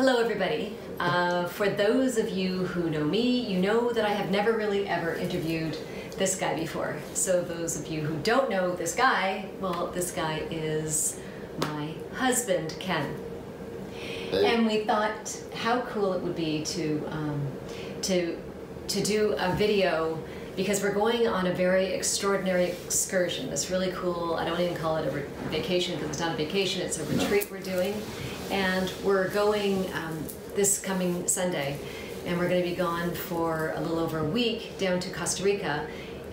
Hello everybody. For those of you who know me, you know that I have never really ever interviewed this guy before. So those of you who don't know this guy, well, this guy is my husband, Ken. Hey. And we thought how cool it would be to do a video, because we're going on a very extraordinary excursion. This really cool, I don't even call it a vacation because it's not a vacation, it's a retreat we're doing. And we're going this coming Sunday, and we're going to be gone for a little over a week down to Costa Rica.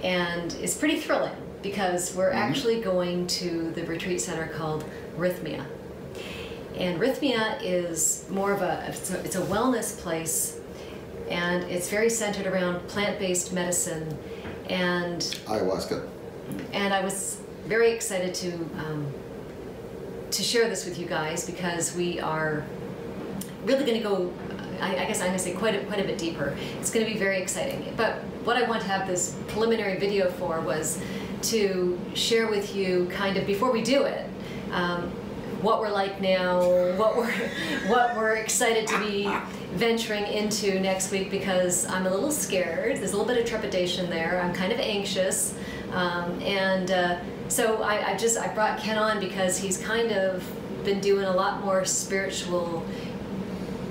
And it's pretty thrilling because we're actually going to the retreat center called Rythmia. And Rythmia is more of it's a wellness place, and it's very centered around plant-based medicine and Ayahuasca. And I was very excited to share this with you guys, because we are really going to go, I guess I'm going to say quite a bit deeper. It's going to be very exciting. But what I want to have this preliminary video for was to share with you, kind of before we do it, what we're like now, what we're excited to be venturing into next week, because I'm a little scared. There's a little bit of trepidation there. I'm kind of anxious, so I brought Ken on because he's kind of been doing a lot more spiritual,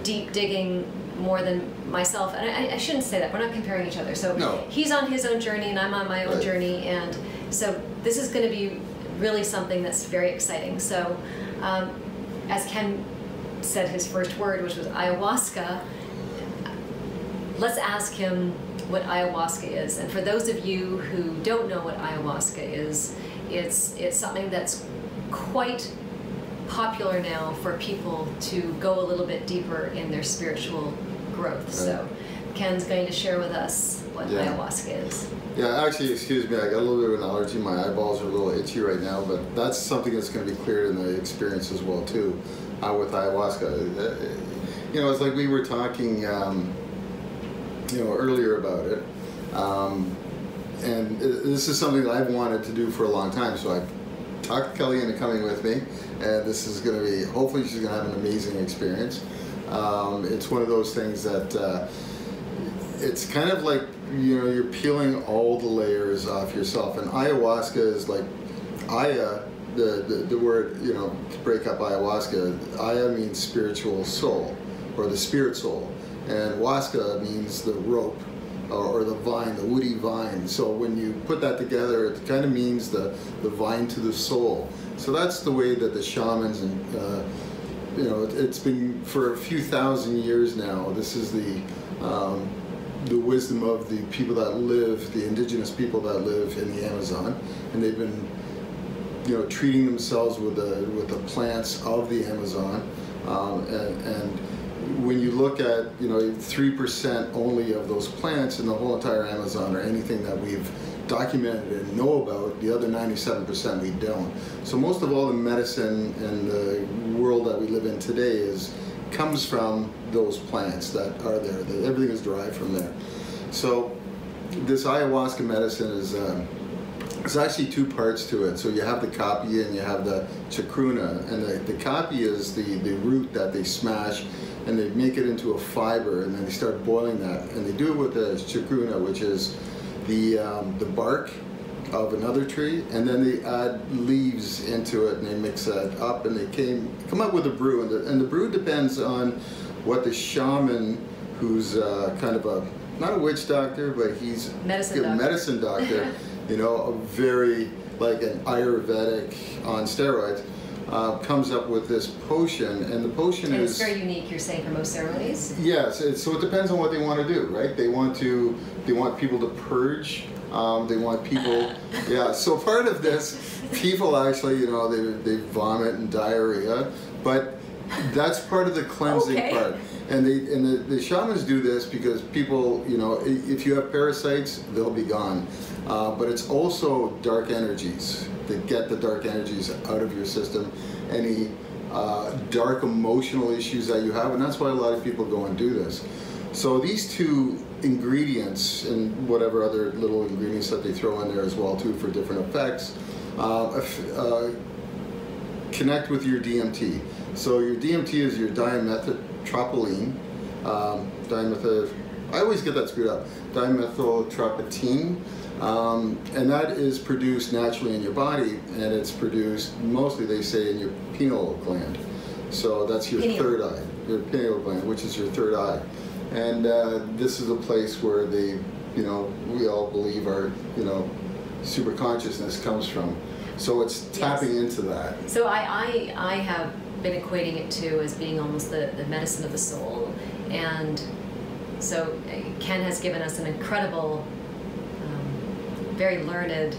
deep digging more than myself. And I shouldn't say that. We're not comparing each other. So no. He's on his own journey and I'm on my own journey, and so this is going to be really something that's very exciting. So as Ken said his first word, which was ayahuasca, let's ask him what ayahuasca is. And for those of you who don't know what ayahuasca is, it's something that's quite popular now for people to go a little bit deeper in their spiritual growth. Right. So Ken's going to share with us what ayahuasca is. Yeah, actually, excuse me, I got a little bit of an allergy. My eyeballs are a little itchy right now, but that's something that's going to be cleared in the experience as well too, with ayahuasca. You know, it's like we were talking, earlier about it, and this is something that I've wanted to do for a long time. So I've talked Kelly into coming with me, and this is going to be, hopefully she's going to have an amazing experience. It's one of those things that it's kind of like, you're peeling all the layers off yourself. And ayahuasca is like, Aya, the word, to break up ayahuasca, Aya means spiritual soul, or the spirit soul. And huasca means the rope, or the vine, the woody vine. So when you put that together, it kind of means the vine to the soul. So that's the way that the shamans, and it's been for a few thousand years now. This is the wisdom of the people that live, the indigenous people that live in the Amazon, and they've been, treating themselves with the plants of the Amazon, and when you look at, 3% only of those plants in the whole entire Amazon, or anything that we've documented and know about, the other 97% we don't. So most of all the medicine and the world that we live in today comes from those plants that are there. Everything is derived from there. So this ayahuasca medicine is there's actually two parts to it. So you have the capi and you have the chacruna. And the capi is the root that they smash, and they make it into a fiber, and then they start boiling that. And they do it with the chacruna, which is the bark of another tree, and then they add leaves into it, and they mix that up, and they come up with a brew. And the brew depends on what the shaman, who's kind of not a witch doctor, but he's a medicine doctor, a very, like an Ayurvedic on steroids, comes up with this potion, and the potion is... It's very unique, you're saying, for most ceremonies? Yes, so it depends on what they want to do, right? They want people to purge, they want people... Yeah, so part of this, people actually, they vomit and diarrhea, but that's part of the cleansing part. And the shamans do this because people, if you have parasites, they'll be gone. But it's also dark energies. They get the dark energies out of your system, any dark emotional issues that you have, and that's why a lot of people go and do this. So these two ingredients, and whatever other little ingredients that they throw in there as well too for different effects, connect with your DMT. So your DMT is your dimethyltropyline, I always get that screwed up, dimethyltropytine, and that is produced naturally in your body, and it's produced mostly, they say, in your pineal gland. So that's your third eye, your pineal gland, which is your third eye. And this is a place where they, we all believe our, super consciousness comes from. So it's tapping into that. So I have been equating it to as being almost the medicine of the soul. And so Ken has given us an incredible, very learned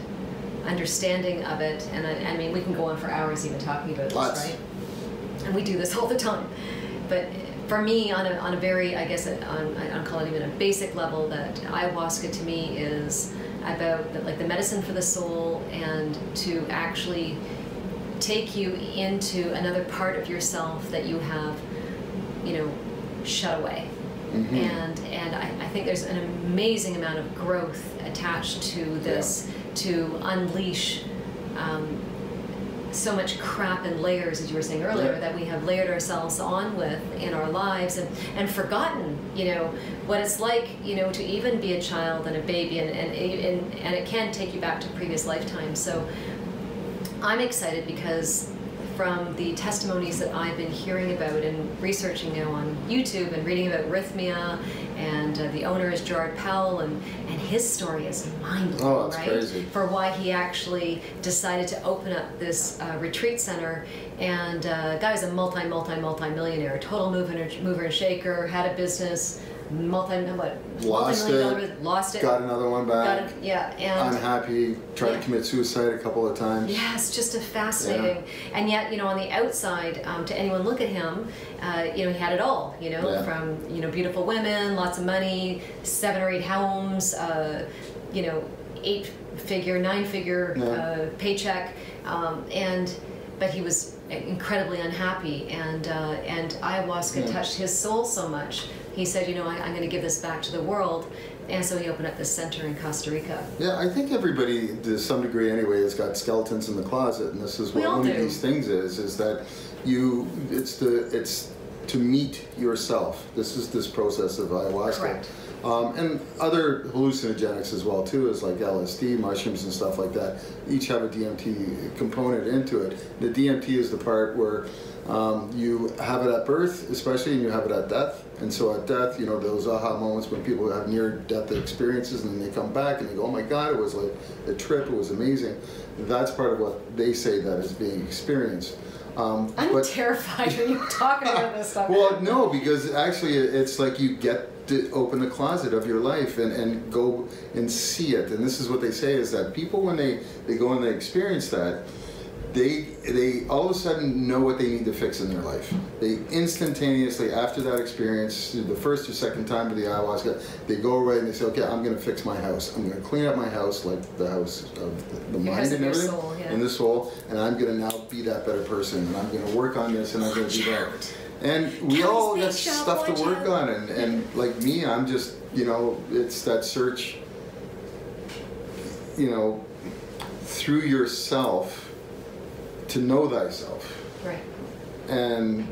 understanding of it. And I mean, we can go on for hours even talking about this, right? And we do this all the time. But for me, on a very, I guess, I don't call it even a basic level, that ayahuasca to me is about the medicine for the soul, and to actually take you into another part of yourself that you have, shut away. Mm-hmm. And I think there's an amazing amount of growth attached to this, to unleash so much crap and layers, as you were saying earlier, that we have layered ourselves on with in our lives, and forgotten, what it's like, to even be a child and a baby, and it can take you back to previous lifetimes. So I'm excited because from the testimonies that I've been hearing about and researching now on YouTube and reading about Rythmia, and the owner is Gerard Powell, and his story is mind-blowing, right? Crazy. For why he actually decided to open up this retreat center, and guy was a multi-millionaire, total mover and shaker, had a business, lost it, got another one back, and unhappy, tried to commit suicide a couple of times. Yes, just a fascinating, and yet, on the outside, to anyone look at him, he had it all, from, beautiful women, lots of money, 7 or 8 homes, 8-figure, 9-figure paycheck, but he was incredibly unhappy, and ayahuasca touched his soul so much. He said, I'm going to give this back to the world, and so he opened up this center in Costa Rica. Yeah, I think everybody, to some degree anyway, has got skeletons in the closet, and this is what one of these things is that it's to meet yourself. This is this process of ayahuasca. Correct. And other hallucinogenics as well too, is like LSD, mushrooms and stuff like that. Each have a DMT component into it. The DMT is the part where you have it at birth, especially, and you have it at death. And so at death, those aha moments when people have near-death experiences, and then they come back and they go, oh my God, it was like a trip, it was amazing. That's part of what they say that is being experienced. I'm terrified when you're talking about this stuff. Well, no, because actually it's like you get to open the closet of your life and go and see it. And this is what they say, is that people, when they go and they experience that, they all of a sudden know what they need to fix in their life. They instantaneously, after that experience, the first or second time with the ayahuasca, they go away and they say, okay, I'm going to fix my house. I'm going to clean up my house, like the house of the mind and everything, soul, and the soul, and I'm going to now be that better person, and I'm going to work on this, and I'm going to do that. And we all got stuff to work on, and like me, I'm just, it's that search, through yourself, to know thyself. Right. And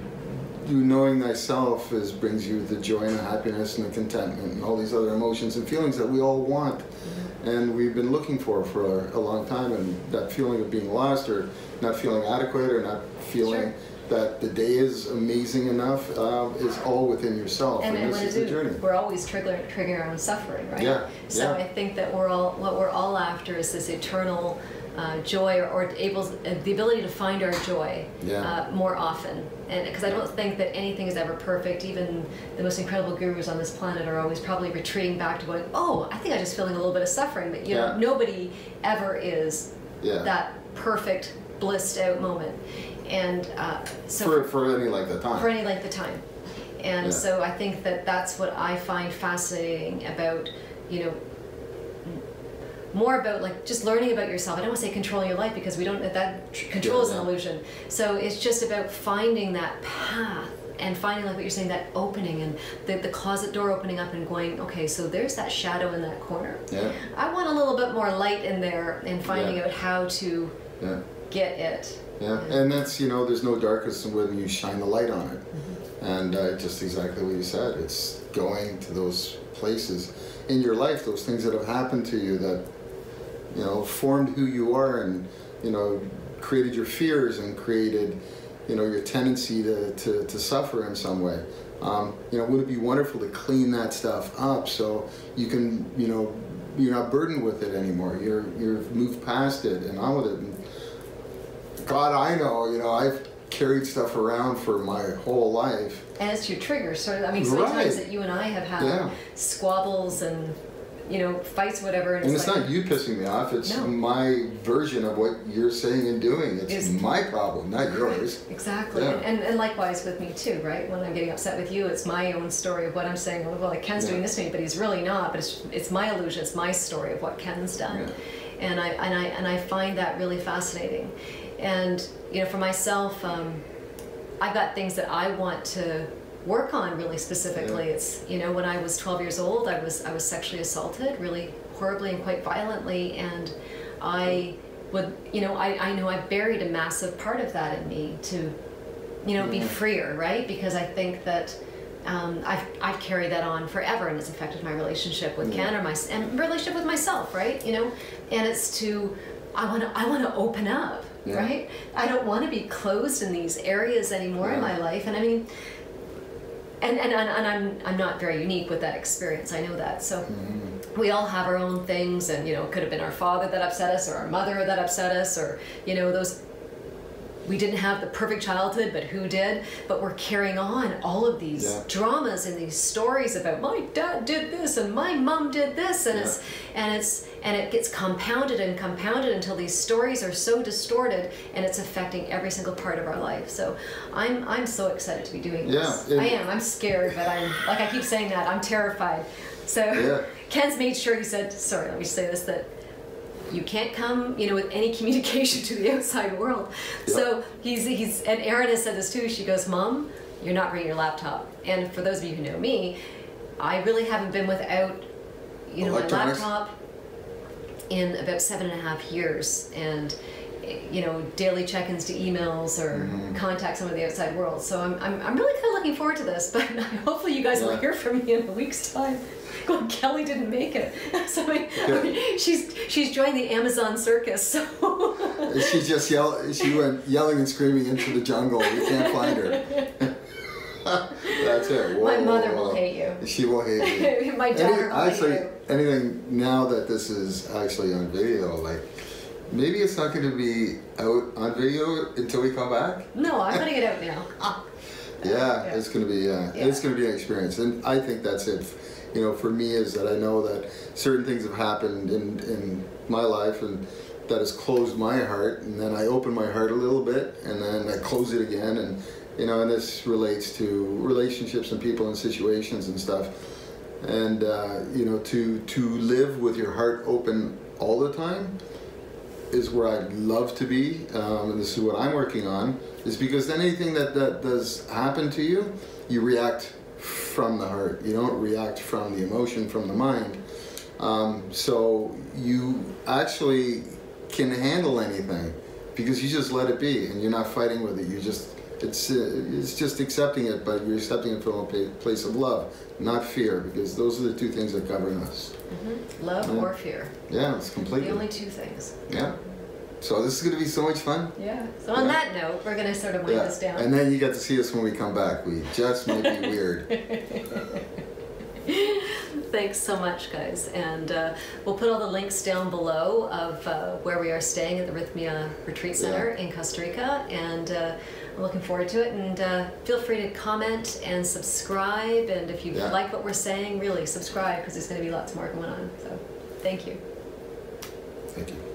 you knowing thyself brings you the joy and the happiness and the contentment and all these other emotions and feelings that we all want. Mm-hmm. And we've been looking for a long time, and that feeling of being lost, or not feeling adequate, or not feeling that the day is amazing enough, is all within yourself. And this is the journey. We're always triggering our own suffering, right? Yeah. So I think that what we're all after is this eternal joy, or the ability to find our joy more often. And because I don't think that anything is ever perfect. Even the most incredible gurus on this planet are always probably retreating back to going, oh, I think I'm just feeling a little bit of suffering. But nobody ever is that perfect, blissed out moment. And so for any length of time. For any length of time. And so I think that that's what I find fascinating about, more about like just learning about yourself. I don't want to say controlling your life, because we don't, that control is an illusion. So it's just about finding that path, and finding, like what you're saying, that opening, and the closet door opening up and going, okay, so there's that shadow in that corner. Yeah. I want a little bit more light in there, and finding out how to get it. Yeah, and that's, you know, there's no darkness than when you shine the light on it. And just exactly what you said, it's going to those places in your life, those things that have happened to you that, you know, formed who you are and, you know, created your fears and created, you know, your tendency to suffer in some way. You know, would it be wonderful to clean that stuff up so you can, you know, you're not burdened with it anymore. You've moved past it and on with it. And God, I know, you know, I've carried stuff around for my whole life. And it's your triggers, sort of. I mean, sometimes that you and I have had squabbles and, you know, fights, whatever. And it's like, not you pissing me off. It's my version of what you're saying and doing. It's my problem, not yours. Exactly. Yeah. And likewise with me too, right? When I'm getting upset with you, it's my own story of what I'm saying. Well, like Ken's doing this to me, but he's really not. But it's my illusion. It's my story of what Ken's done. Yeah. And I find that really fascinating. And, you know, for myself, I've got things that I want to work on really specifically. It's, you know, when I was 12 years old, I was sexually assaulted really horribly and quite violently, and I would, you know, I know I buried a massive part of that in me to, you know, be freer, right? Because I think that I've carried that on forever, and it's affected my relationship with Ken and relationship with myself, right? You know, and it's to, I want to open up. Yeah. Right? I don't want to be closed in these areas anymore in my life. And I mean, and I'm not very unique with that experience. I know that. So we all have our own things, and, you know, it could have been our father that upset us, or our mother that upset us, or, you know, those. We didn't have the perfect childhood, but who did? But we're carrying on all of these dramas and these stories about my dad did this and my mom did this, and it gets compounded and compounded until these stories are so distorted, and it's affecting every single part of our life. So I'm so excited to be doing this. I am. I'm scared, but I'm, like I keep saying that, I'm terrified. So Ken's made sure, he said, sorry, let me say this, that you can't come, you know, with any communication to the outside world. So he's and Erin has said this too. She goes, Mom, you're not bringing your laptop. And for those of you who know me, I really haven't been without, you know, my laptop in about 7.5 years, and, you know, daily check-ins to emails or contact some of the outside world. So I'm really kind of looking forward to this, but hopefully you guys will hear from me in a week's time. Well, Kelly didn't make it. So I mean, she's joined the Amazon circus. So she went yelling and screaming into the jungle. We can't find her. That's it. Whoa, my mother will hate you. She will hate you. My daughter will hate you. Anything now that this is actually on video, like, maybe it's not going to be out on video until we come back. No, I'm going to get out now. It's going to be it's going to be an experience, and I think that's it. You know, for me, is that I know that certain things have happened in my life, and that has closed my heart, and then I open my heart a little bit, and then I close it again, and, you know, and this relates to relationships and people and situations and stuff, and you know, to live with your heart open all the time is where I'd love to be, and this is what I'm working on, is because then anything that does happen to you, you react from the heart. You don't react from the emotion, from the mind. So you actually can handle anything because you just let it be, and you're not fighting with it. You just, it's just accepting it, but you're accepting it from a place of love, not fear, because those are the two things that govern us. Love or fear. Yeah, it's completely. The only two things. Yeah. So this is going to be so much fun. Yeah. So on that note, we're going to sort of wind this down. And then you get to see us when we come back. We just may be weird. Thanks so much, guys. And we'll put all the links down below of where we are staying at the Rythmia Retreat Center in Costa Rica. And I'm looking forward to it. And feel free to comment and subscribe. And if you like what we're saying, really subscribe, because there's going to be lots more going on. So thank you. Thank you.